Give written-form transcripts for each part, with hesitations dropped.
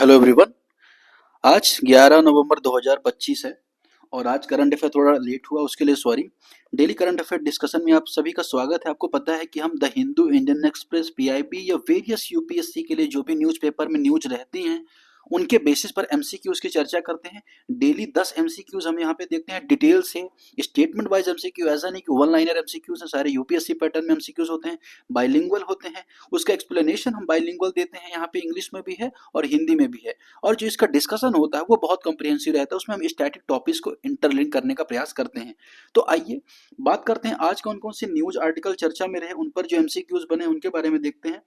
Hello everyone. आज 11 नवंबर 2025 है और आज करंट अफेयर थोड़ा लेट हुआ, उसके लिए sorry. Daily current affair discussion में आप सभी का स्वागत है। आपको पता है कि हम the Hindu, Indian express, PIB या वेरियस यूपीएससी के लिए जो भी न्यूज़पेपर में न्यूज रहती हैं उनके बेसिस पर एमसीक्यूज की चर्चा करते हैं। डेली 10 एमसीक्यूज हम यहाँ पे देखते हैं डिटेल से, स्टेटमेंट वाइज एमसीक्यू। ऐसा नहीं कि वन लाइनर एमसीक्यूज हैं, सारे यूपीएससी पैटर्न में एमसीक्यूज होते हैं, बाइलिंगुअल होते हैं। उसका एक्सप्लेनेशन हम बाइलिंगुअल देते हैं, यहाँ पे इंग्लिश में भी है और हिंदी में भी है। और जो इसका डिस्कशन होता है वो बहुत कॉम्प्रिहेंसिव रहता है, उसमें हम स्टैटिक टॉपिक्स को इंटरलिंक करने का प्रयास करते हैं। तो आइए बात करते हैं आज कौन कौन से न्यूज आर्टिकल चर्चा में रहे, उन पर जो एमसीक्यूज बने उनके बारे में देखते हैं।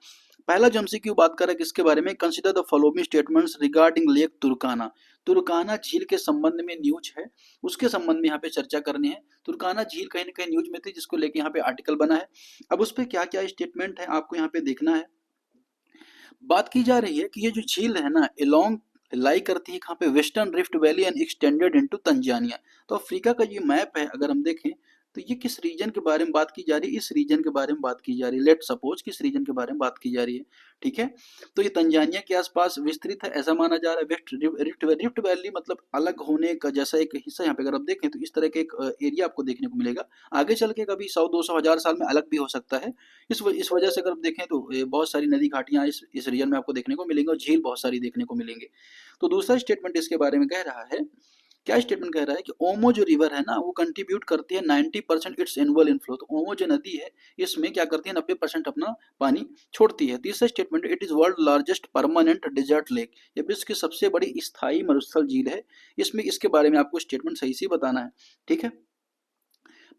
पहला जो एमसीक्यू बात कर रहा है किसके बारे में, consider the following statements regarding lake तुर्काना। तुर्काना झील के संबंध में न्यूज है, उसके संबंध में यहाँ पे चर्चा करनी है। तुर्काना झील कहीं ना कहीं न्यूज में थी, जिसको लेके यहाँ पे आर्टिकल बना है। अब उस पर क्या क्या स्टेटमेंट है आपको यहाँ पे देखना है। बात की जा रही है कि ये जो झील है ना, एलोंग लाई करती है कहाँ पे, western rift valley and extended into Tanzania. तो अफ्रीका का ये मैप है, अगर हम देखें तो ये किस रीजन के बारे में बात की जा रही है, इस रीजन के बारे में बात की जा रही है। लेट सपोज किस रीजन के बारे में बात की जा रही है, ठीक है। तो ये तंजानिया के आसपास विस्तृत है ऐसा माना जा रहा है। रिफ्ट वैली मतलब अलग होने का जैसा एक हिस्सा, यहाँ पे अगर आप देखें तो इस तरह के एक एरिया आपको देखने को मिलेगा। आगे चल के कभी 100-200 हजार साल में अलग भी हो सकता है। इस वजह से अगर आप देखें तो बहुत सारी नदी घाटियां इस रीजन में आपको देखने को मिलेंगी और झील बहुत सारी देखने को मिलेंगे। तो दूसरा स्टेटमेंट इसके बारे में कह रहा है, क्या स्टेटमेंट कह रहा है कि ओमो जो रिवर है ना, वो कंट्रीब्यूट करती है 90% इट्स एनुअल इनफ्लो। तो ओमो जो नदी है इसमें क्या करती है, 90% अपना पानी छोड़ती है। तीसरा statement, it is world largest permanent desert lake. ये विश्व की सबसे बड़ी स्थायी मरुस्थल झील है। इसमें इसके बारे में आपको स्टेटमेंट सही से बताना है, ठीक है।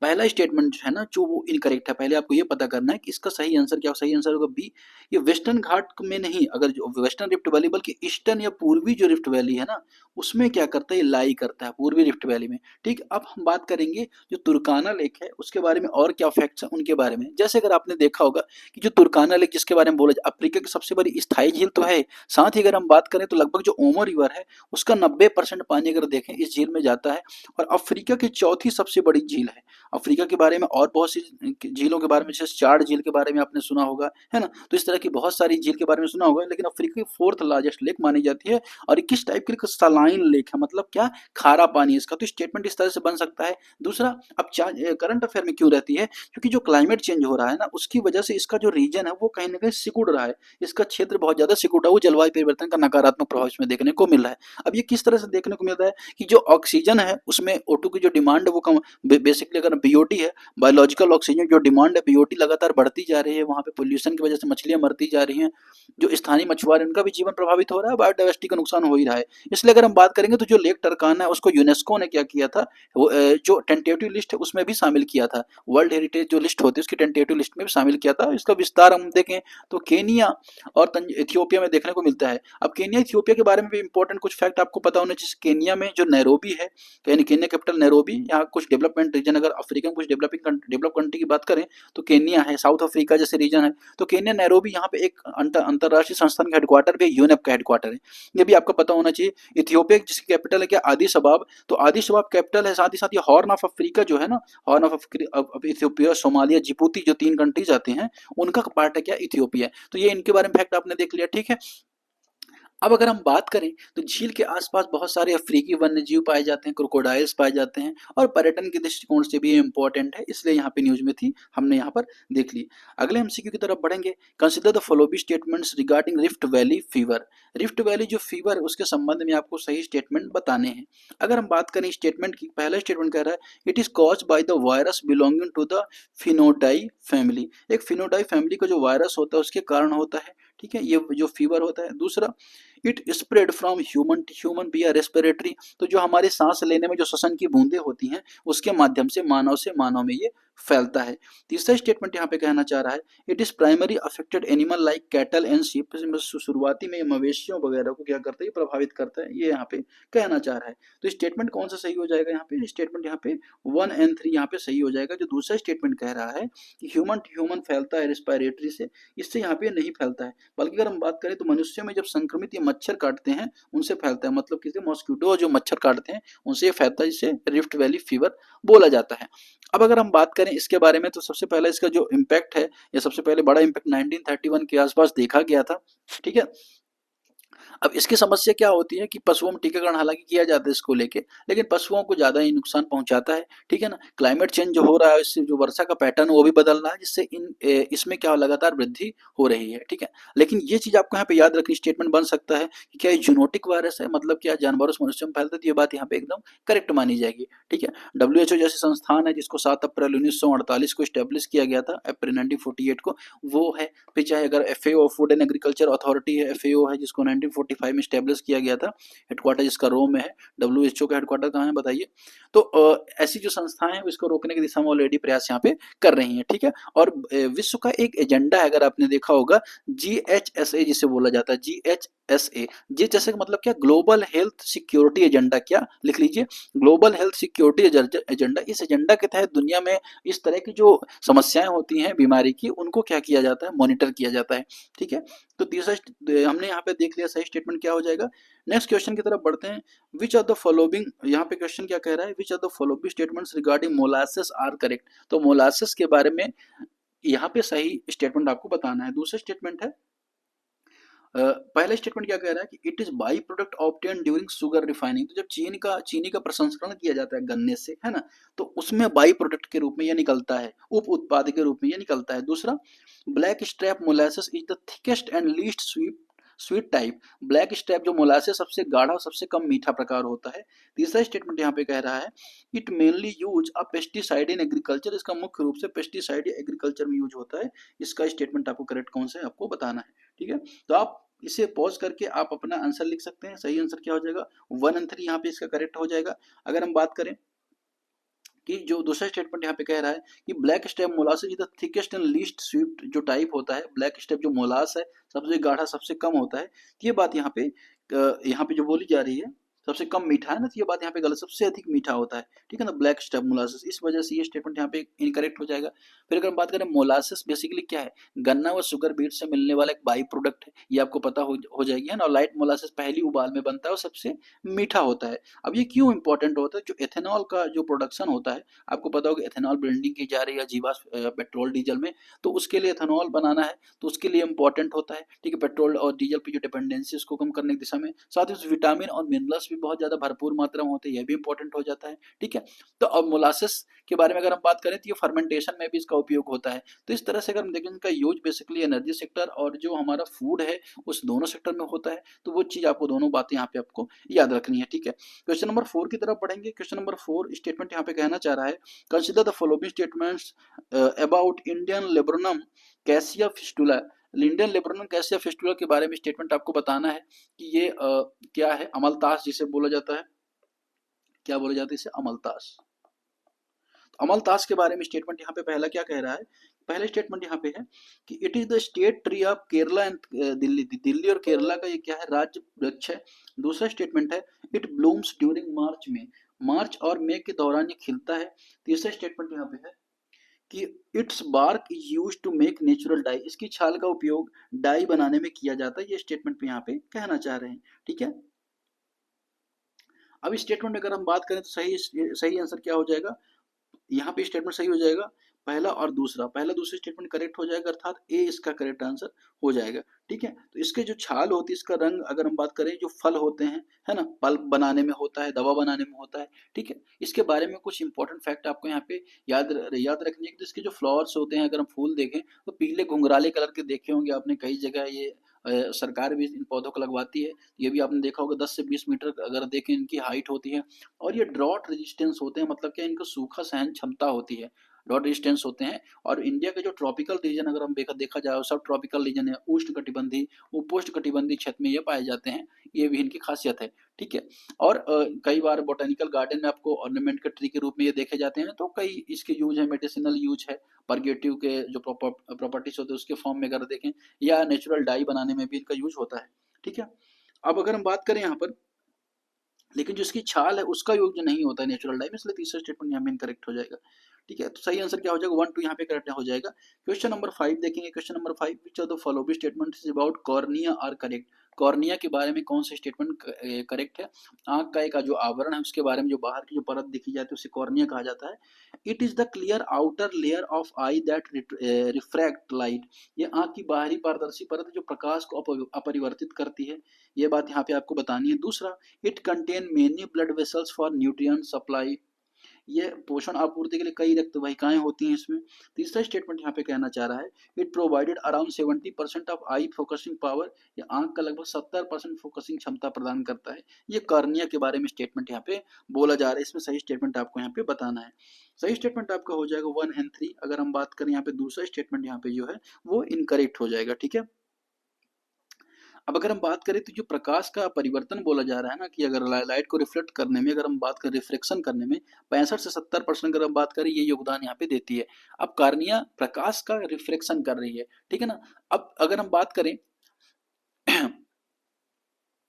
पहला स्टेटमेंट है ना जो वो इनकरेक्ट है, पहले आपको ये पता करना है कि इसका सही आंसर क्या, सही आंसर होगा बी। ये वेस्टर्न घाट में नहीं, अगर जो वेस्टर्न रिफ्ट वैली बल्कि ईस्टर्न या पूर्वी जो रिफ्ट वैली है ना, उसमें क्या करता है, ये लाई करता है पूर्वी रिफ्ट वैली में। ठीक, अब हम बात करेंगे जो तुर्काना लेक है उसके बारे में और क्या फैक्ट्स हैं उनके बारे में। जैसे अगर आपने देखा होगा कि जो तुर्काना लेक जिसके बारे में बोला जाए, अफ्रीका की सबसे बड़ी स्थायी झील तो है, साथ ही अगर हम बात करें तो लगभग जो ओमो रिवर है उसका 90% पानी अगर देखें इस झील में जाता है। और अफ्रीका की चौथी सबसे बड़ी झील है। अफ्रीका के बारे में और बहुत सी झीलों के बारे में, जैसे चार झील के बारे में आपने सुना होगा, है ना। तो इस तरह की बहुत सारी झील के बारे में सुना होगा, लेकिन अफ्रीका की फोर्थ लार्जेस्ट लेक मानी जाती है। और किस टाइप की सलाइन लेक है, मतलब क्या, खारा पानी इसका। तो स्टेटमेंट इस तरह से बन सकता है। दूसरा, अब करंट अफेयर में क्यों रहती है, क्योंकि जो क्लाइमेट चेंज हो रहा है ना, उसकी वजह से इसका जो रीजन है वो कहीं ना कहीं सिकुड़ रहा है। इसका क्षेत्र बहुत ज्यादा सिकुड़ा हुआ, जलवायु परिवर्तन का नकारात्मक प्रभाव इसमें देखने को मिल रहा है। अब ये किस तरह से देखने को मिल रहा है कि जो ऑक्सीजन है उसमें O2 की जो डिमांड है वो कम, बेसिकली अगर बीओटी है, बायोलॉजिकल ऑक्सीजन जो डिमांड है, बीओटी लगातार बढ़ती जा रही है। वहाँ पे पोल्यूशन की वजह से मछलियां मरती जा रही हैं, जो स्थानीय मछुआरे उनका भी जीवन प्रभावित हो रहा है, बायोडाइवर्सिटी का नुकसान हो ही रहा है। इसलिए अगर हम बात करेंगे तो जो लेक टरकाना है उसको यूनेस्को ने क्या किया था, जो टेंटेटिव लिस्ट है उसमें भी शामिल किया था। वर्ल्ड हेरिटेज जो लिस्ट होती है उसकी टेंटेटिव लिस्ट में भी शामिल किया था। इसका विस्तार हम देखें तो केनिया और इथियोपिया में देखने को मिलता है। अब केनिया इथियोपिया के बारे में भी इंपॉर्टेंट कुछ फैक्ट आपको पता होना चाहिए। केनिया में जो नैरोबी है, केनिया कैपिटल नैरोबी, यहाँ कुछ डेवलपमेंट रीजन, अगर अफ्रीका में कुछ डेवलप कंट्री की बात करें तो केनिया है, साउथ अफ्रीका जैसे रीजन है। तो केनिया नैरोबी यहाँ पे एक अंतरराष्ट्रीय संस्थान का हेडक्वार्टर भी, यूनेप का हेडक्वार्टर है, ये भी आपको पता होना चाहिए। इथियोपिया जिसकी कैपिटल है क्या, आदिस अबाब। तो आदिस अबाब कैपिटल है, साथ ही हॉर्न ऑफ अफ्रीका जो है ना, horn of Ethiopia, Somalia, Djibouti जो 3 कंट्रीज आते हैं उनका पार्ट है क्या, इथियोपिया। तो ये इनके बारे में फैक्ट आपने देख लिया, ठीक है। अब अगर हम बात करें तो झील के आसपास बहुत सारे अफ्रीकी वन्यजीव पाए जाते हैं, क्रोकोडाइल्स पाए जाते हैं, और पर्यटन के दृष्टिकोण से भी ये इंपॉर्टेंट है, इसलिए यहाँ पे न्यूज में थी, हमने यहाँ पर देख ली। अगले एमसीक्यू की तरफ बढ़ेंगे। Consider the following statements regarding rift valley fever. Rift valley जो फीवर है उसके संबंध में आपको सही स्टेटमेंट बताने हैं। अगर हम बात करें स्टेटमेंट की, पहला स्टेटमेंट कह रहा है it is caused by the virus belonging to the फिनोडाई फैमिली। एक फिनोडाई फैमिली का जो वायरस होता है उसके कारण होता है, ठीक है, ये जो फीवर होता है। दूसरा, it spread from human to human via respiratory. तो जो हमारे सांस लेने में जो श्वसन की बूंदें होती हैं उसके माध्यम से मानव में ये फैलता है। तीसरा स्टेटमेंट यहाँ पे कहना चाह रहा है it is primary affected animal like cattle and sheep. शुरुआती में मवेशियों वगैरह को क्या करता है, प्रभावित करता है, ये यहाँ पे कहना चाह रहा है। तो स्टेटमेंट कौन सा सही हो जाएगा यहाँ पे, स्टेटमेंट यहाँ पे 1 और 3 यहाँ पे सही हो जाएगा। जो दूसरा स्टेटमेंट कह रहा है कि ह्यूमन टू ह्यूमन फैलता है रेस्पिरेटरी से, इससे यहाँ पे नहीं फैलता है। बल्कि अगर हम बात करें तो मनुष्यों में जब संक्रमित ये मच्छर काटते हैं उनसे फैलता है, मतलब किसी मॉस्किटो जो मच्छर काटते हैं उनसे ये फैलता है, जिसे रिफ्ट वैली फीवर बोला जाता है। अब अगर हम बात करें इसके बारे में तो सबसे पहले इसका जो इम्पैक्ट है, या सबसे पहले बड़ा इम्पैक्ट 1931 के आसपास देखा गया था, ठीक है। अब इसकी समस्या क्या होती है कि पशुओं में टीकाकरण हालांकि किया जाता है इसको लेके, लेकिन पशुओं को ज़्यादा ही नुकसान पहुंचाता है, ठीक है ना। क्लाइमेट चेंज जो हो रहा है, इससे जो वर्षा का पैटर्न वो भी बदल रहा है, जिससे इसमें क्या लगातार वृद्धि हो रही है, ठीक है। लेकिन ये चीज़ आपको यहाँ पे याद रखनी, स्टेटमेंट बन सकता है कि क्या ये जूनोटिक वायरस है, मतलब क्या जानवरों से मनुष्यों में फैलता है, तो ये बात यहाँ पे एकदम करेक्ट मानी जाएगी, ठीक है। WHO जैसे संस्थान है जिसको 7 अप्रैल 1948 को स्टैब्लिश किया गया था, अप्रैल 1948 को, वो है। फिर चाहे अगर FAO food and agriculture authority है, FAO है जिसको 1945 में स्टैब्लिश किया गया था, हेडक्वार्टर जिसका रोम में है। WHO का हेडक्वार्टर कहाँ है बताइए। तो ऐसी जो संस्थाएं हैं इसको रोकने की दिशा में ऑलरेडी प्रयास यहाँ पे कर रही हैं, ठीक है। और विश्व का एक एजेंडा है, अगर आपने देखा होगा, GHSA जिसे बोला जाता है, GHSA का मतलब क्या, ग्लोबल हेल्थ सिक्योरिटी एजेंडा। क्या लिख लीजिए, ग्लोबल हेल्थ सिक्योरिटी एजेंडा। इस एजेंडा के तहत दुनिया में इस तरह की जो समस्याएं होती हैं बीमारी की, उनको क्या किया जाता है, मॉनिटर किया जाता है, ठीक है। तो तीसरा हमने यहाँ पे देख लिया, सही स्टेटमेंट क्या हो जाएगा। नेक्स्ट क्वेश्चन की तरफ बढ़ते हैं। विच आर द फॉलोइंग, यहाँ पे क्वेश्चन क्या कह रहा है, which are the following statements regarding molasses are correct. तो मोलासेस के बारे में यहाँ पे सही स्टेटमेंट आपको बताना है। दूसरा स्टेटमेंट है, पहला स्टेटमेंट क्या कह रहा है कि it is by product obtain during sugar refining. तो जब चीनी का प्रसंस्करण किया जाता है गन्ने से, है ना, तो उसमें बाई प्रोडक्ट के रूप में यह निकलता है, उप उत्पाद के रूप में यह निकलता है। दूसरा, black strap molasses is the thickest and least sweet type. Black strap जो मोलासेस सबसे गाढ़ा और सबसे कम मीठा प्रकार होता है। तीसरा स्टेटमेंट यहाँ पे कह रहा है, it mainly use a pesticide in agriculture. इसका मुख्य रूप से पेस्टिसाइड एग्रीकल्चर में यूज होता है। इसका स्टेटमेंट आपको करेक्ट कौन सा है आपको बताना है, ठीक है। तो आप इसे पॉज करके आप अपना आंसर लिख सकते हैं। सही आंसर क्या हो जाएगा, 1 और 3 यहाँ पे इसका करेक्ट हो जाएगा। अगर हम बात करें कि जो दूसरा स्टेटमेंट यहाँ पे कह रहा है कि black step molasses is the thickest and least sweet जो टाइप होता है, ब्लैक स्टेप जो मोलास है सबसे गाढ़ा सबसे कम होता है, ये बात यहाँ पे जो बोली जा रही है, सबसे कम मीठा है ना, तो ये बात यहाँ पे गलत, सबसे अधिक मीठा होता है, ठीक है ना, ब्लैक स्टेप मोलासेस। इस वजह से ये स्टेटमेंट यहाँ पे इनकरेक्ट हो जाएगा। फिर अगर हम बात करें, मोलासेस बेसिकली क्या है, गन्ना व शुगर बीट से मिलने वाला एक बाई प्रोडक्ट है, ये आपको पता हो जाएगी, है ना। लाइट मोलासेस पहली उबाल में बनता है और सबसे मीठा होता है। अब ये क्यों इंपॉर्टेंट होता है, जो एथेनॉल का जो प्रोडक्शन होता है, आपको पता होगा एथेनॉल ब्लेंडिंग की जा रही है जीवाश्म पेट्रोल डीजल में, तो उसके लिए एथेनॉल बनाना है, तो उसके लिए इंपॉर्टेंट होता है, ठीक है। पेट्रोल और डीजल की जो डिपेंडेंसी उसको कम करने की दिशा में, साथ ही विटामिन और मिनरल्स भी बहुत ज्यादा भरपूर मात्रा में होते हैं, यह भी इंपॉर्टेंट हो जाता है, ठीक है। तो अब मोलासेस के बारे में अगर हम बात करें, तो ये फर्मेंटेशन में भी इसका उपयोग होता है। तो इस तरह से अगर हम देखें, इनका यूज बेसिकली एनर्जी सेक्टर और जो हमारा फूड है उस दोनों सेक्टर में होता है। तो वो चीज आपको, दोनों बातें यहाँ पे आपको याद रखनी है, ठीक है। क्वेश्चन नंबर 4 की तरफ बढ़ेंगे। क्वेश्चन नंबर 4 स्टेटमेंट यहाँ पे कहना चाह रहा है, consider the following statements about Indian laburnum cassia fistula. Indian laburnum cassia fistula के बारे में स्टेटमेंट आपको बताना है कि ये क्या है, अमलतास जिसे बोला जाता है, क्या बोला जाता है इसे, अमलतास। तो अमलतास के बारे में स्टेटमेंट यहाँ पे पहला क्या कह रहा है, पहले स्टेटमेंट यहाँ पे है कि it is the state tree of Kerala and Delhi. Delhi और केरला का ये क्या है, राज्य वृक्ष है। दूसरा स्टेटमेंट है, इट ब्लूम्स ड्यूरिंग मार्च में, मार्च और मई के दौरान ये खिलता है। तीसरा स्टेटमेंट यहाँ पे है कि it's bark is use to make natural dye. इसकी छाल का उपयोग डाई बनाने में किया जाता है। ये स्टेटमेंट पे यहाँ पे कहना चाह रहे हैं, ठीक है। अब स्टेटमेंट अगर हम बात करें तो सही सही आंसर क्या हो जाएगा, यहाँ पे स्टेटमेंट सही हो जाएगा, पहला और दूसरा, पहला दूसरा स्टेटमेंट करेक्ट हो जाएगा, अर्थात ए इसका करेक्ट आंसर हो जाएगा, ठीक है। तो इसके जो छाल होती है, इसका रंग अगर हम बात करें, जो फल होते हैं, है ना, पल्प बनाने में होता है, दवा बनाने में होता है, ठीक है। इसके बारे में कुछ इंपॉर्टेंट फैक्ट आपको यहाँ पे याद रखनी है कि इसके जो फ्लावर्स होते हैं, अगर हम फूल देखें तो पीले घुंघराले कलर के देखे होंगे आपने, कई जगह ये सरकार भी इन पौधों को लगवाती है। ये भी आपने देखा होगा, 10 से 20 मीटर अगर देखें इनकी हाइट होती है। और ये ड्रॉट रेजिस्टेंस होते हैं, मतलब क्या, इनको सूखा सहन क्षमता होती है, ड्रॉट रेजिस्टेंस होते हैं। और इंडिया के जो ट्रॉपिकल रीजन अगर हम देखा जाए, सब ट्रॉपिकल रीजन है, उष्ण कटिबंधी, उपोष्ण कटिबंधी क्षेत्र में ये पाए जाते हैं, ये भी इनकी खासियत है, ठीक है। और कई बार बोटेनिकल गार्डन में आपको ऑर्नामेंट के ट्री के रूप में ये देखे जाते हैं। तो कई इसके यूज है, मेडिसिनल यूज है, परगेटिव के जो प्रॉपर्टीज होते हैं उसके फॉर्म में अगर देखें, या नेचुरल डाई बनाने में भी इनका यूज होता है, ठीक है। अब अगर हम बात करें यहाँ पर, लेकिन जो इसकी छाल है उसका यूज नहीं होता है नेचुरल डाई में, इसलिए तीसरा स्टेटमेंट यहाँ में इनकरेक्ट हो जाएगा, ठीक है। तो सही आंसर क्या हो जाएगा, 1 2 यहाँ पे करेक्ट हो जाएगा। क्वेश्चन नंबर 5 देखेंगे। Question number 5, which of the following statements about cornea are correct. Cornea के बारे में कौन सा स्टेटमेंट करेक्ट है? आंख का एक जो आवरण है उसके बारे में जो बाहर की जो परत दिखी जाती है उसे कॉर्निया कहा जाता है। It is the clear outer layer of I that refract light. ये आंख की बाहरी पारदर्शी परत है जो प्रकाश को अपरिवर्तित करती है। ये बात यहाँ पे आपको बतानी है। दूसरा, it contain many blood vessels for nutrient supply. ये पोषण आपूर्ति के लिए कई रक्त वाहिकाएं होती हैं इसमें। तीसरा स्टेटमेंट यहाँ पे कहना चाह रहा है, it provided around 70% of I focusing power. ये आंख का लगभग 70% फोकसिंग क्षमता प्रदान करता है। ये कॉर्निया के बारे में स्टेटमेंट यहाँ पे बोला जा रहा है। इसमें सही स्टेटमेंट आपको यहाँ पे बताना है। सही स्टेटमेंट आपका हो जाएगा 1 एंड 3। अगर हम बात करें यहाँ पे दूसरा स्टेटमेंट यहाँ पे जो है वो इनकरेक्ट हो जाएगा। ठीक है। अब अगर हम बात करें तो जो प्रकाश का परिवर्तन बोला जा रहा है ना, कि अगर लाइट को रिफ्लेक्ट करने में, अगर हम बात करें रिफ्लेक्शन करने में 65 से 70% अगर हम बात करें, ये योगदान यहाँ पे देती है। अब कार्निया प्रकाश का रिफ्लेक्शन कर रही है, ठीक है ना। अब अगर हम बात करें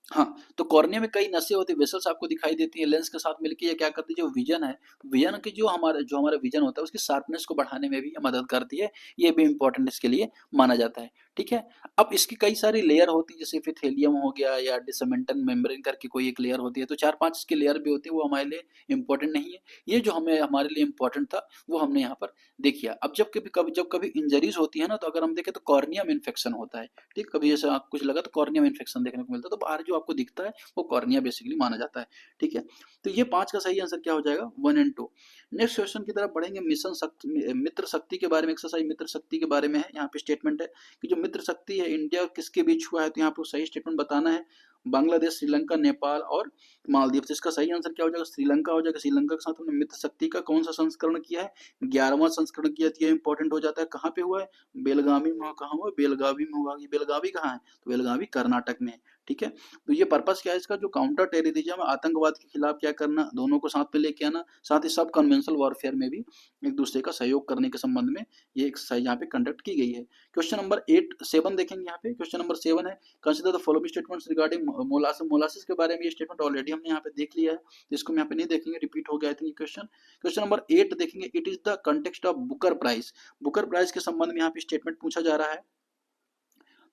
हाँ, तो कॉर्निया में कई नसें होती है, वेसल्स आपको दिखाई देती है। लेंस के साथ मिलकर ये क्या करती है, जो विजन है, विजन की जो हमारा विजन होता है उसकी शार्पनेस को बढ़ाने में भी ये मदद करती है। ये भी इंपॉर्टेंट इसके लिए माना जाता है। ठीक है। अब इसकी कई सारी लेयर होती है, जैसे एपिथेलियम हो गया या डिसमेंटन मेम्ब्रेन करके कोई एक लेयर होती है। तो 4-5 इसकी लेयर भी होती है, वो हमारे लिए इंपॉर्टेंट नहीं है। ये जो हमारे लिए इंपॉर्टेंट था वो हमने यहाँ पर देख लिया। अब जब कभी इंजरीज होती है ना, तो अगर हम देखें तो कॉर्निया में इन्फेक्शन होता है। ठीक, कभी जैसे कुछ लगा तो कॉर्निया में इन्फेक्शन देखने को मिलता है, तो बाहर जो आपको दिखता है वो कॉर्निया बेसिकली माना जाता है। ठीक है। तो ये 5 का सही आंसर क्या हो जाएगा, 1 एंड 2। नेक्स्ट क्वेश्चन की तरफ बढ़ेंगे। मित्र शक्ति के बारे में, एक्सरसाइज मित्र शक्ति के बारे में है। यहाँ पे स्टेटमेंट है कि जो मित्र शक्ति है इंडिया किसके बीच हुआ है, तो यहाँ पे सही स्टेटमेंट बताना है। बांग्लादेश, श्रीलंका, नेपाल और मालदीव। तो इसका सही आंसर क्या हो जाएगा, श्रीलंका हो जाएगा। श्रीलंका के साथ हमने मित्र शक्ति का कौन सा संस्करण किया है, 11वां संस्करण किया। तो ये इंपॉर्टेंट हो जाता है। कहाँ पे हुआ है, बेलगावी में। कहाँ हुआ, बेलगावी में हुआ। बेलगावी कहाँ है, तो बेलगावी कर्नाटक में है। ठीक है। तो ये पर्पस क्या है इसका, जो काउंटर टेररिज्म, आतंकवाद के खिलाफ क्या करना, दोनों को साथ में लेके आना, साथ ही सब कन्वेंशनल वॉरफेयर में भी एक दूसरे का सहयोग करने के संबंध में ये एक्सरसाइज यहाँ पे कंडक्ट की गई है। क्वेश्चन नंबर 7 देखेंगे यहाँ पे। क्वेश्चन नंबर 7 है, consider the following statements regarding molasses. Molasses के बारे में ये स्टेटमेंट ऑलरेडी हमने यहाँ पे देख लिया है, तो इसको हम यहाँ पे नहीं देखेंगे, रिपीट हो गया था क्वेश्चन। क्वेश्चन नंबर 8 देखेंगे, it is the context of Booker prize. Booker prize के संबंध में यहाँ पे स्टेटमेंट पूछा जा रहा है।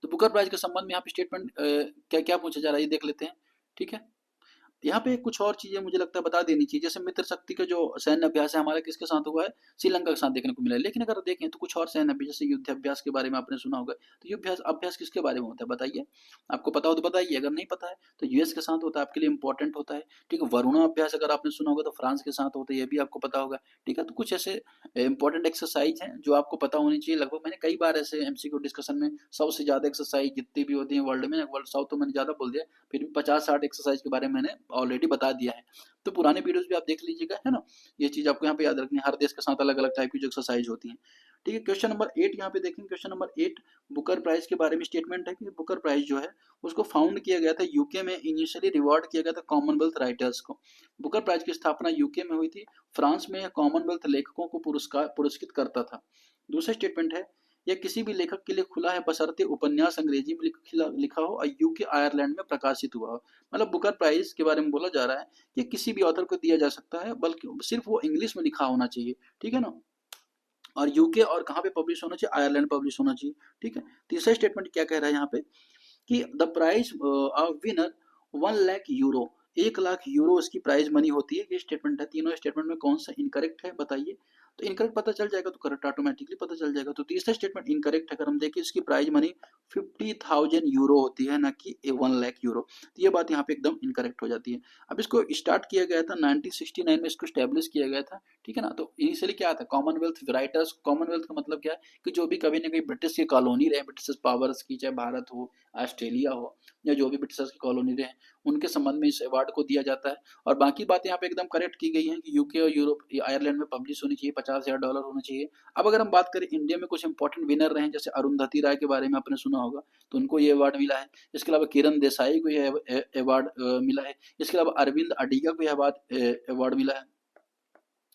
तो बुकर प्राइज के संबंध में यहाँ पे स्टेटमेंट क्या क्या पूछा जा रहा है ये देख लेते हैं। ठीक है। यहाँ पे कुछ और चीजें मुझे लगता है बता देनी चाहिए। जैसे मित्र शक्ति का जो सैन्य अभ्यास है हमारा किसके साथ हुआ है, श्रीलंका के साथ देखने को मिला है। लेकिन अगर देखें तो कुछ और सैन्य अभ्यास, जैसे युद्ध अभ्यास के बारे में आपने सुना होगा, तो युद्ध अभ्यास किसके बारे में होता है बताइए। आपको पता हो तो बताइए, अगर नहीं पता है तो यूएस के साथ होता है, आपके लिए इंपॉर्टेंट होता है। ठीक है। वरुणा अभ्यास अगर आपने सुना होगा तो फ्रांस के साथ होता है, ये भी आपको पता होगा। ठीक है। तो कुछ ऐसे इंपॉर्टेंट एक्सरसाइज हैं जो आपको पता होनी चाहिए। लगभग मैंने कई बार ऐसे एमसीक्यू डिस्कशन में सबसे ज्यादा एक्सरसाइज जितनी भी होती है वर्ल्ड में, वर्ल्ड साउथ तो मैंने ज्यादा बोल दिया, फिर भी 50-60 एक्सरसाइज के बारे में मैंने ऑलरेडी बता दिया है। तो पुराने वीडियोस भी आप देख लीजिएगा, है ना। ये चीज आपको यहाँ पे याद रखनी है, हर देश के साथ अलग अलग टाइप की जो एक्सरसाइज होती है। ठीक है। क्वेश्चन नंबर 8 यहाँ पे देखेंगे। क्वेश्चन नंबर 8 बुकर प्राइज के बारे में स्टेटमेंट है कि बुकर प्राइज जो है उसको फाउंड किया गया था यूके में। इनिशियली रिवॉर्ड किया गया था कॉमनवेल्थ राइटर्स को। बुकर प्राइज की स्थापना यूके में हुई थी। फ्रांस में कॉमनवेल्थ लेखकों को पुरस्कृत करता था। दूसरा स्टेटमेंट है, यह किसी भी लेखक के लिए खुला है बशर्ते उपन्यास अंग्रेजी में लिखा हो और यूके आयरलैंड में प्रकाशित हुआ हो। मतलब बुकर प्राइज के बारे में बोला जा रहा है कि किसी भी ऑथर को दिया जा सकता है, बल्कि सिर्फ वो इंग्लिश में लिखा होना चाहिए। ठीक है ना। और यूके और कहाँ पे पब्लिश होना चाहिए, आयरलैंड पब्लिश होना चाहिए। ठीक है। तीसरा स्टेटमेंट क्या कह रहा है यहाँ पे कि the prize of winner 1 lakh euro, 1 lakh euro इसकी प्राइज मनी होती है। ये स्टेटमेंट है। तीनों स्टेटमेंट में कौन सा इनकरेक्ट है बताइए। तो इनकरेक्ट पता चल जाएगा तो करेक्ट ऑटोमेटिकली पता चल जाएगा। तो तीसरा स्टेटमेंट इनकरेक्ट है। अगर हम देखें इसकी प्राइज मनी 50,000 यूरो होती है, ना कि 1 लाख यूरो। तो ये बात यहाँ पे एकदम इनकरेक्ट हो जाती है। अब इसको स्टार्ट किया गया था 1969 में, इसको स्टैब्लिश किया गया था। ठीक है ना। तो इनिशियली क्या था, कॉमनवेल्थ राइटर्स। कॉमनवेल्थ का मतलब क्या है कि जो भी कभी ना कभी ब्रिटिश की कॉलोनी रहे, ब्रिटिश पावर्स की, चाहे भारत हो, ऑस्ट्रेलिया हो, या जो भी ब्रिटिशर्स की कॉलोनी रहे, उनके संबंध में इस अवार्ड को दिया जाता है। और बाकी बातें यहाँ पे एकदम करेक्ट की गई हैं कि यूके और यूरोप, आयरलैंड में पब्लिश होनी चाहिए, $50,000 होना चाहिए। अब अगर हम बात करें इंडिया में कुछ इंपॉर्टेंट विनर रहे, जैसे अरुंधति राय के बारे में आपने सुना होगा, तो उनको ये अवार्ड मिला है। इसके अलावा किरण देसाई को ये अवार्ड मिला है। इसके अलावा अरविंद अडिगा को यह अवार्ड मिला है,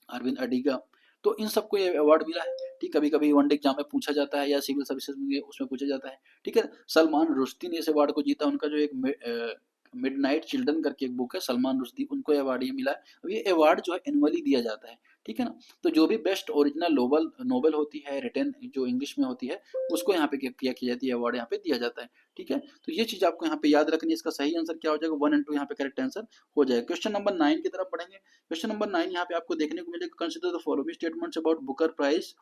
अरविंद अडिगा। तो इन सबको ये अवार्ड मिला है। ठीक, कभी कभी वनडे एग्जाम में पूछा जाता है या सिविल सर्विसेज में उसमें पूछा जाता है। ठीक है। सलमान रुश्दी ने इस अवार्ड को जीता। उनका जो एक मिडनाइट चिल्ड्रन करके एक बुक है, सलमान रुश्दी, उनको अवार्ड ये मिला है। अब ये अवार्ड जो है एनुअली दिया जाता है। ठीक है ना। तो जो भी बेस्ट ओरिजिनल नोबल होती है, रिटन जो इंग्लिश में होती है, उसको यहाँ पे क्या किया जाती है, अवार्ड यहाँ पे दिया जाता है। ठीक है, तो ये चीज आपको यहाँ पे याद रखनी है। इसका सही आंसर क्या हो जाएगा, 1 एंड 2 यहाँ पे करेक्ट आंसर हो जाएगा। क्वेश्चन नंबर 9 की तरफ बढ़ेंगे। क्वेश्चन नंबर 9 यहाँ पे आपको देखने को मिलेगा, consider the following statements about Booker prize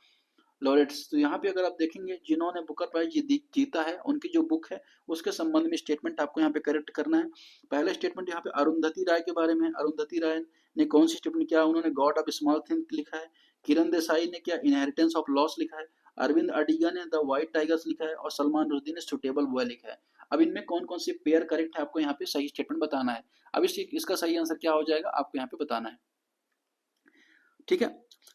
laureates. तो यहाँ पे अगर आप देखेंगे जिन्होंने बुकर प्राइज जीता है, उनकी जो बुक है उसके संबंध में स्टेटमेंट आपको यहाँ पे करेक्ट करना है। पहला स्टेटमेंट यहाँ पे अरुंधति राय के बारे में है। अरुंधति राय ने कौन सी स्टेटमेंट किया, उन्होंने गॉड ऑफ स्मॉल थिंग लिखा है। किरण देसाई ने क्या, इनहेरिटेंस ऑफ लॉस लिखा है। अरविंद अडिगा ने द व्हाइट टाइगर्स लिखा है, और सलमान रुश्दी ने सुटेबल बॉय लिखा है। अब इनमें कौन कौन सी पेयर करेक्ट है, आपको यहाँ पे सही स्टेटमेंट बताना है। अब इसका सही आंसर क्या हो जाएगा, आपको यहाँ पे बताना है। ठीक है,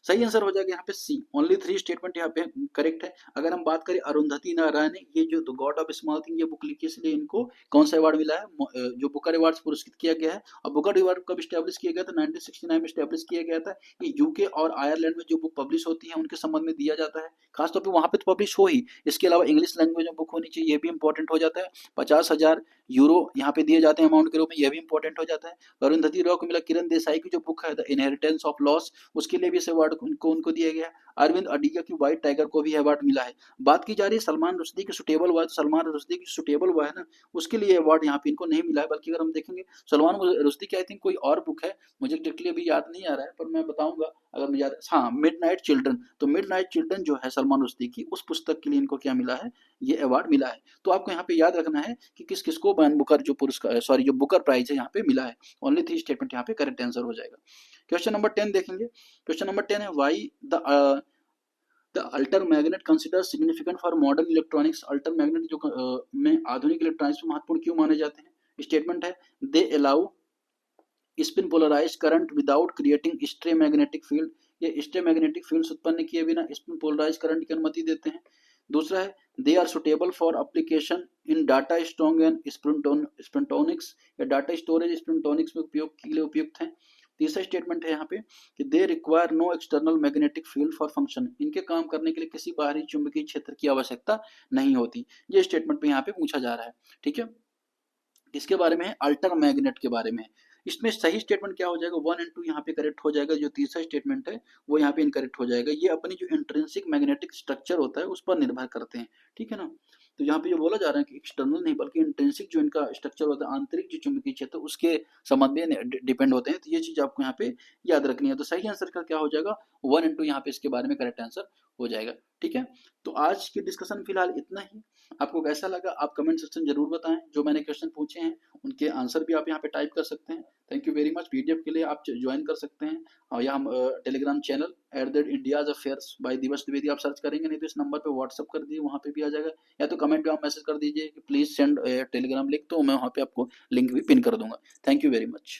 सही आंसर हो जाएगा यहाँ पे सी, ओनली 3 स्टेटमेंट यहाँ पे करेक्ट है। अगर हम बात करें अरुंधति राय ने ये जो गॉड ऑफ स्मॉल थिंग ये बुक लिखी, इसलिए इनको कौन सा अवार्ड मिला है, जो बुकर अवार्ड पुरस्कृत किया गया है। और बुकर अवार्ड कब स्टैब्लिश किया गया था, 1969 में स्टैब्लिश किया गया था। ये यूके और आयरलैंड में जो बुक पब्लिश होती है उनके संबंध में दिया जाता है, खासतौर पर वहां पे तो पब्लिश हो ही, इसके अलावा इंग्लिश लैंग्वेज में बुक होनी चाहिए, ये भी इंपॉर्टेंट हो जाता है। 50,000 यूरो यहाँ पे दिए जाते हैं अमाउंट के रूप में, यह भी इंपॉर्टेंट हो जाता है। अरुंधति रॉय को मिला। किरण देसाई की जो बुक है द इनहेरिटेंस ऑफ लॉस, उसके लिए भी इस अवार्ड उनको दिया गया। अरविंद अडिगा की व्हाइट टाइगर को भी अवार्ड मिला है। बात की जा रही है सलमान रुश्दी की सुटेबल हुआ है, तो सलमान रुश्दी की सुटेबल हुआ है ना, उसके लिए अवार्ड यहाँ पे इनको नहीं मिला है। बल्कि अगर हम देखेंगे सलमान रुश्दी की आई थिंक कोई और बुक है, मुझे एग्जैक्टली अभी याद नहीं आ रहा है, पर मैं बताऊंगा अगर मुझे याद। हाँ, मिडनाइट चिल्ड्रन, तो मिडनाइट चिल्ड्रन जो है सलमान रुश्दी की, उस पुस्तक के लिए इनको क्या मिला है, ये अवार्ड मिला है। तो आपको यहाँ पे याद रखना है कि किस किस को बुकर जो पुरस्कार सॉरी जो बुकर प्राइज है यहाँ पे मिला है। ओनली 3 स्टेटमेंट यहाँ पे करेक्ट आंसर हो जाएगा। क्वेश्चन नंबर 10 देखेंगे। क्वेश्चन नंबर 10 है why the alter magnet consider significant for modern electronics. Alter magnet जो में आधुनिक इलेक्ट्रॉनिक्स में महत्वपूर्ण क्यों माने जाते हैं। स्टेटमेंट है they allow spin polarized current without creating stray magnetic field. ये स्ट्रे मैग्नेटिक फील्ड उत्पन्न किए बिना स्पिन पोलराइज्ड करंट की अनुमति देते हैं। दूसरा है they are suitable for application in data strong and spintronics, या डाटा स्टोरेज स्पिंटोनिक्स में उपयोग के लिए उपयुक्त है। तीसरा स्टेटमेंट है यहाँ पे कि they require no external magnetic field for function, इनके काम करने के लिए किसी बाहरी चुंबकीय क्षेत्र की आवश्यकता नहीं होती। ये स्टेटमेंट पे यहाँ पे पूछा जा रहा है। ठीक है, इसके बारे में है, अल्टर मैग्नेट के बारे में। इसमें सही स्टेटमेंट क्या हो जाएगा, 1 एंड 2 यहाँ पे करेक्ट हो जाएगा। जो तीसरा स्टेटमेंट है वो यहाँ पे इनकरेक्ट हो जाएगा। ये अपनी जो इंट्रिंसिक मैग्नेटिक स्ट्रक्चर होता है उस पर निर्भर करते हैं। ठीक है ना, तो यहाँ पे जो बोला जा रहा है कि एक्सटर्नल नहीं बल्कि इंट्रिंसिक जो इनका स्ट्रक्चर होता है, आंतरिक जो चुंबकीय क्षेत्र उसके संबंध में डिपेंड होते हैं। तो ये चीज आपको यहाँ पे याद रखनी है। तो सही आंसर का क्या हो जाएगा, 1 एंड 2 यहाँ पे इसके बारे में करेक्ट आंसर हो जाएगा। ठीक है, तो आज की डिस्कशन फिलहाल इतना ही। आपको कैसा लगा आप कमेंट सेक्शन जरूर बताएं। जो मैंने क्वेश्चन पूछे हैं उनके आंसर भी आप यहाँ पे टाइप कर सकते हैं। Thank you very much. PDF के लिए आप ज्वाइन कर सकते हैं, और या हम telegram channel @India's affairs by Divas Dwivedi आप सर्च करेंगे, नहीं तो इस नंबर पे व्हाट्सअप कर दीजिए, वहाँ पे भी आ जाएगा। या तो कमेंट में आप मैसेज कर दीजिए कि प्लीज सेंड टेलीग्राम लिंक, तो मैं वहाँ पे आपको लिंक भी पिन कर दूंगा। Thank you very much.